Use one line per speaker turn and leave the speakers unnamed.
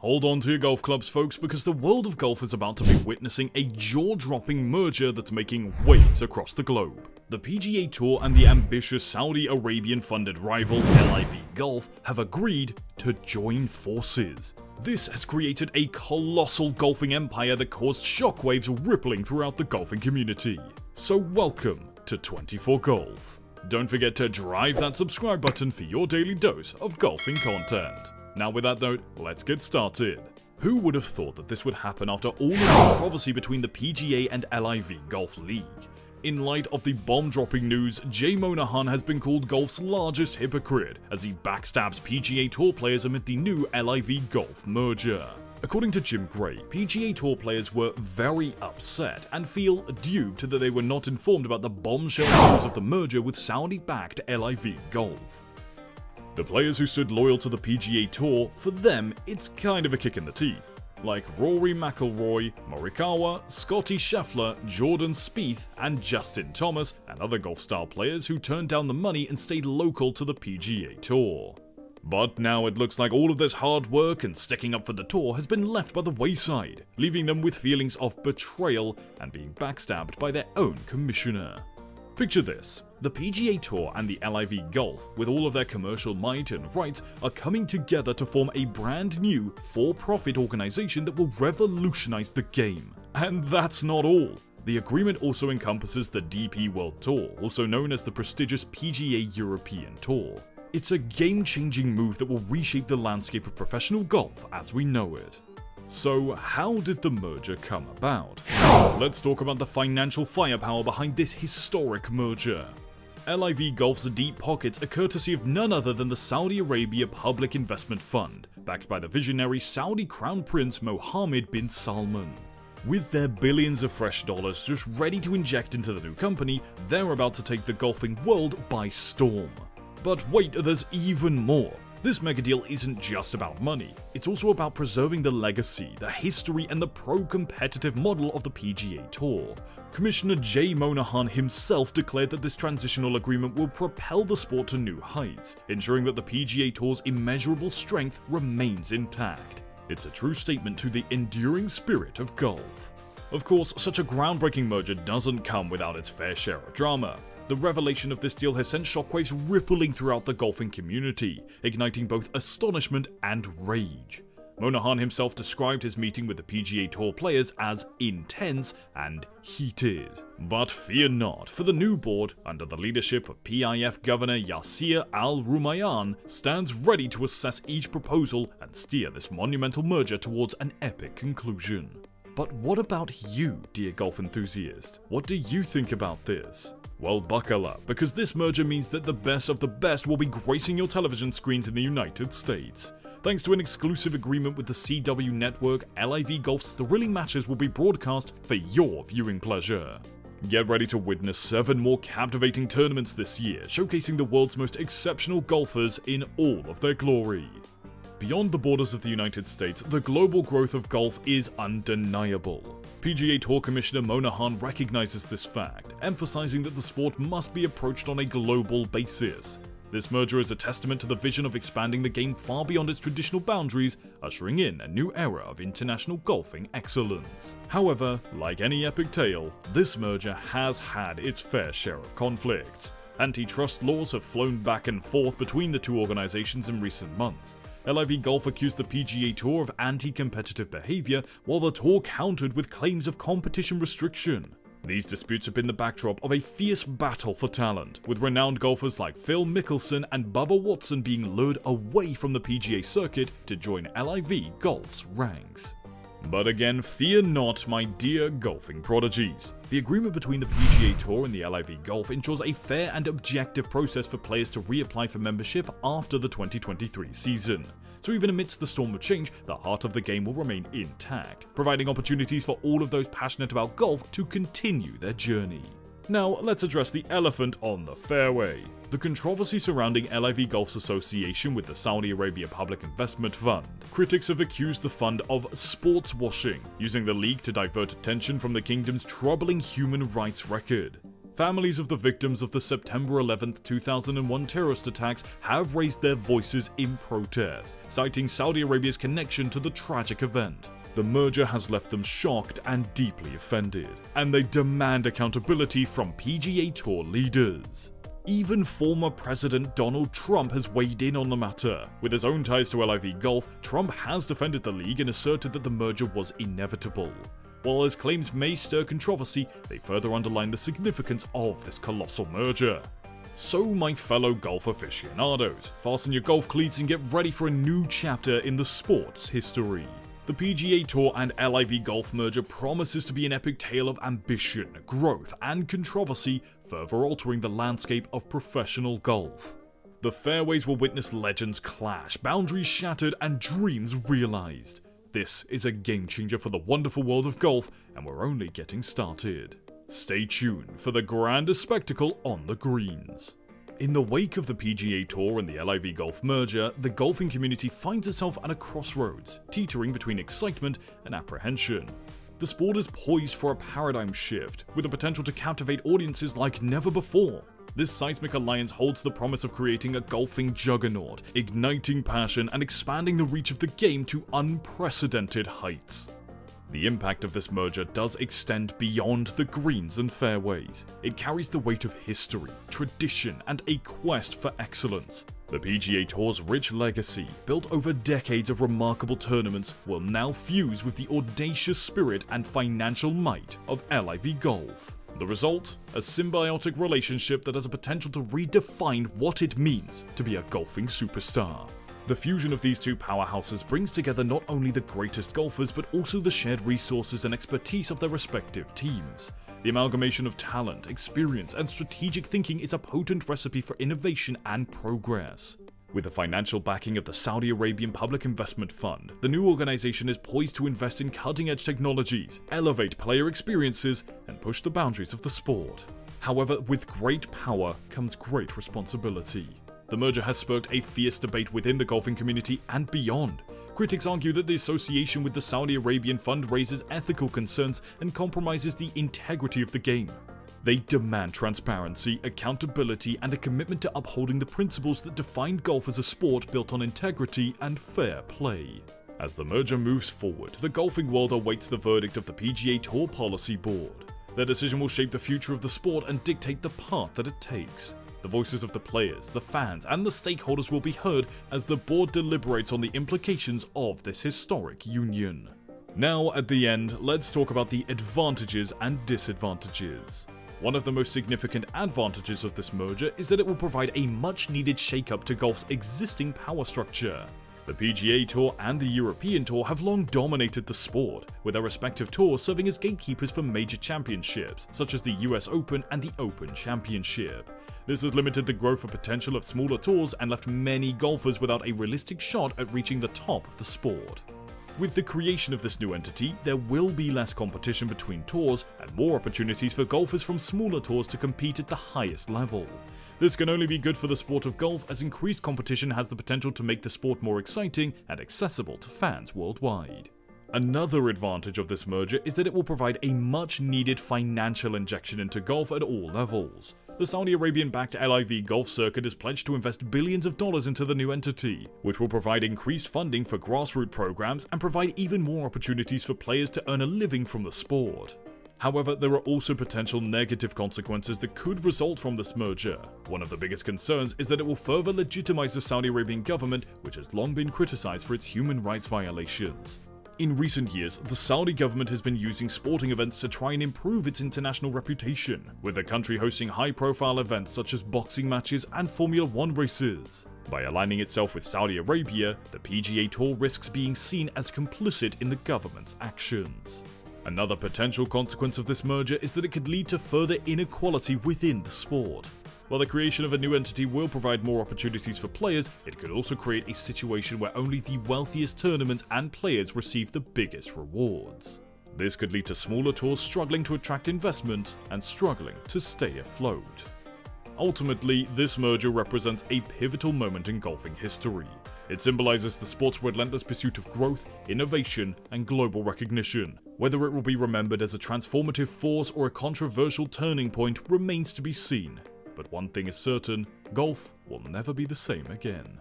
Hold on to your golf clubs, folks, because the world of golf is about to be witnessing a jaw-dropping merger that's making waves across the globe. The PGA Tour and the ambitious Saudi Arabian-funded rival LIV Golf have agreed to join forces. This has created a colossal golfing empire that caused shockwaves rippling throughout the golfing community. So welcome to 24 Golf. Don't forget to drive that subscribe button for your daily dose of golfing content. Now with that note, let's get started. Who would have thought that this would happen after all the controversy between the PGA and LIV Golf League? In light of the bomb-dropping news, Jay Monahan has been called golf's largest hypocrite as he backstabs PGA Tour players amid the new LIV Golf merger. According to Jim Gray, PGA Tour players were very upset and feel duped that they were not informed about the bombshell news of the merger with Saudi-backed LIV Golf. The players who stood loyal to the PGA Tour, for them, it's kind of a kick in the teeth. Like Rory McIlroy, Morikawa, Scottie Scheffler, Jordan Spieth, and Justin Thomas, and other golf-style players who turned down the money and stayed local to the PGA Tour. But now it looks like all of this hard work and sticking up for the tour has been left by the wayside, leaving them with feelings of betrayal and being backstabbed by their own commissioner. Picture this. The PGA Tour and the LIV Golf, with all of their commercial might and rights, are coming together to form a brand new, for-profit organization that will revolutionize the game. And that's not all. The agreement also encompasses the DP World Tour, also known as the prestigious PGA European Tour. It's a game-changing move that will reshape the landscape of professional golf as we know it. So how did the merger come about? Let's talk about the financial firepower behind this historic merger. LIV Golf's deep pockets are courtesy of none other than the Saudi Arabia Public Investment Fund, backed by the visionary Saudi Crown Prince Mohammed bin Salman. With their billions of fresh dollars just ready to inject into the new company, they're about to take the golfing world by storm. But wait, there's even more. This mega deal isn't just about money, it's also about preserving the legacy, the history, and the pro-competitive model of the PGA Tour. Commissioner Jay Monahan himself declared that this transitional agreement will propel the sport to new heights, ensuring that the PGA Tour's immeasurable strength remains intact. It's a true statement to the enduring spirit of golf. Of course, such a groundbreaking merger doesn't come without its fair share of drama. The revelation of this deal has sent shockwaves rippling throughout the golfing community, igniting both astonishment and rage. Monahan himself described his meeting with the PGA Tour players as intense and heated. But fear not, for the new board, under the leadership of PIF Governor Yasir Al-Rumayyan, stands ready to assess each proposal and steer this monumental merger towards an epic conclusion. But what about you, dear golf enthusiast? What do you think about this? Well, buckle up, because this merger means that the best of the best will be gracing your television screens in the United States. Thanks to an exclusive agreement with the CW network, LIV Golf's thrilling matches will be broadcast for your viewing pleasure. Get ready to witness 7 more captivating tournaments this year, showcasing the world's most exceptional golfers in all of their glory. Beyond the borders of the United States, the global growth of golf is undeniable. PGA Tour Commissioner Monahan recognizes this fact, emphasizing that the sport must be approached on a global basis. This merger is a testament to the vision of expanding the game far beyond its traditional boundaries, ushering in a new era of international golfing excellence. However, like any epic tale, this merger has had its fair share of conflicts. Antitrust laws have flown back and forth between the two organizations in recent months. LIV Golf accused the PGA Tour of anti-competitive behavior, while the tour countered with claims of competition restriction. These disputes have been the backdrop of a fierce battle for talent, with renowned golfers like Phil Mickelson and BUBBA Watson being lured away from the PGA circuit to join LIV Golf's ranks. But again, fear not, my dear golfing prodigies. The agreement between the PGA Tour and the LIV Golf ensures a fair and objective process for players to reapply for membership after the 2023 season. So even amidst the storm of change, the heart of the game will remain intact, providing opportunities for all of those passionate about golf to continue their journey. Now, let's address the elephant on the fairway. The controversy surrounding LIV Golf's association with the Saudi Arabia Public Investment Fund. Critics have accused the fund of sports washing, using the league to divert attention from the kingdom's troubling human rights record. Families of the victims of the September 11, 2001 terrorist attacks have raised their voices in protest, citing Saudi Arabia's connection to the tragic event. The merger has left them shocked and deeply offended, and they demand accountability from PGA Tour leaders. Even former President Donald Trump has weighed in on the matter. With his own ties to LIV Golf, Trump has defended the league and asserted that the merger was inevitable. While his claims may stir controversy, they further underline the significance of this colossal merger. So, my fellow golf aficionados, fasten your golf cleats and get ready for a new chapter in the sport's history. The PGA Tour and LIV Golf merger promises to be an epic tale of ambition, growth, and controversy, further altering the landscape of professional golf. The fairways will witness legends clash, boundaries shattered, and dreams realized. This is a game changer for the wonderful world of golf, and we're only getting started. Stay tuned for the grandest spectacle on the greens. In the wake of the PGA Tour and the LIV Golf merger, the golfing community finds itself at a crossroads, teetering between excitement and apprehension. The sport is poised for a paradigm shift, with the potential to captivate audiences like never before. This seismic alliance holds the promise of creating a golfing juggernaut, igniting passion and expanding the reach of the game to unprecedented heights. The impact of this merger does extend beyond the greens and fairways. It carries the weight of history, tradition, and a quest for excellence. The PGA Tour's rich legacy, built over decades of remarkable tournaments, will now fuse with the audacious spirit and financial might of LIV Golf. The result? A symbiotic relationship that has a potential to redefine what it means to be a golfing superstar. The fusion of these two powerhouses brings together not only the greatest golfers but also the shared resources and expertise of their respective teams. The amalgamation of talent, experience, and strategic thinking is a potent recipe for innovation and progress. With the financial backing of the Saudi Arabian Public Investment Fund, the new organization is poised to invest in cutting-edge technologies, elevate player experiences, and push the boundaries of the sport. However, with great power comes great responsibility. The merger has sparked a fierce debate within the golfing community and beyond. Critics argue that the association with the Saudi Arabian fund raises ethical concerns and compromises the integrity of the game. They demand transparency, accountability, and a commitment to upholding the principles that define golf as a sport built on integrity and fair play. As the merger moves forward, the golfing world awaits the verdict of the PGA Tour Policy Board. Their decision will shape the future of the sport and dictate the path that it takes. The voices of the players, the fans, and the stakeholders will be heard as the board deliberates on the implications of this historic union. Now, at the end, let's talk about the advantages and disadvantages. One of the most significant advantages of this merger is that it will provide a much-needed shake-up to golf's existing power structure. The PGA Tour and the European Tour have long dominated the sport, with their respective tours serving as gatekeepers for major championships, such as the US Open and the Open Championship. This has limited the growth and potential of smaller tours and left many golfers without a realistic shot at reaching the top of the sport. With the creation of this new entity, there will be less competition between tours and more opportunities for golfers from smaller tours to compete at the highest level. This can only be good for the sport of golf, as increased competition has the potential to make the sport more exciting and accessible to fans worldwide. Another advantage of this merger is that it will provide a much-needed financial injection into golf at all levels. The Saudi Arabian-backed LIV Golf circuit is pledged to invest billions of dollars into the new entity, which will provide increased funding for grassroots programs and provide even more opportunities for players to earn a living from the sport. However, there are also potential negative consequences that could result from this merger. One of the biggest concerns is that it will further legitimize the Saudi Arabian government, which has long been criticized for its human rights violations. In recent years, the Saudi government has been using sporting events to try and improve its international reputation, with the country hosting high-profile events such as boxing matches and Formula 1 races. By aligning itself with Saudi Arabia, the PGA Tour risks being seen as complicit in the government's actions. Another potential consequence of this merger is that it could lead to further inequality within the sport. While the creation of a new entity will provide more opportunities for players, it could also create a situation where only the wealthiest tournaments and players receive the biggest rewards. This could lead to smaller tours struggling to attract investment and struggling to stay afloat. Ultimately, this merger represents a pivotal moment in golfing history. It symbolizes the sport's relentless pursuit of growth, innovation, and global recognition, Whether it will be remembered as a transformative force or a controversial turning point remains to be seen, but one thing is certain, golf will never be the same again.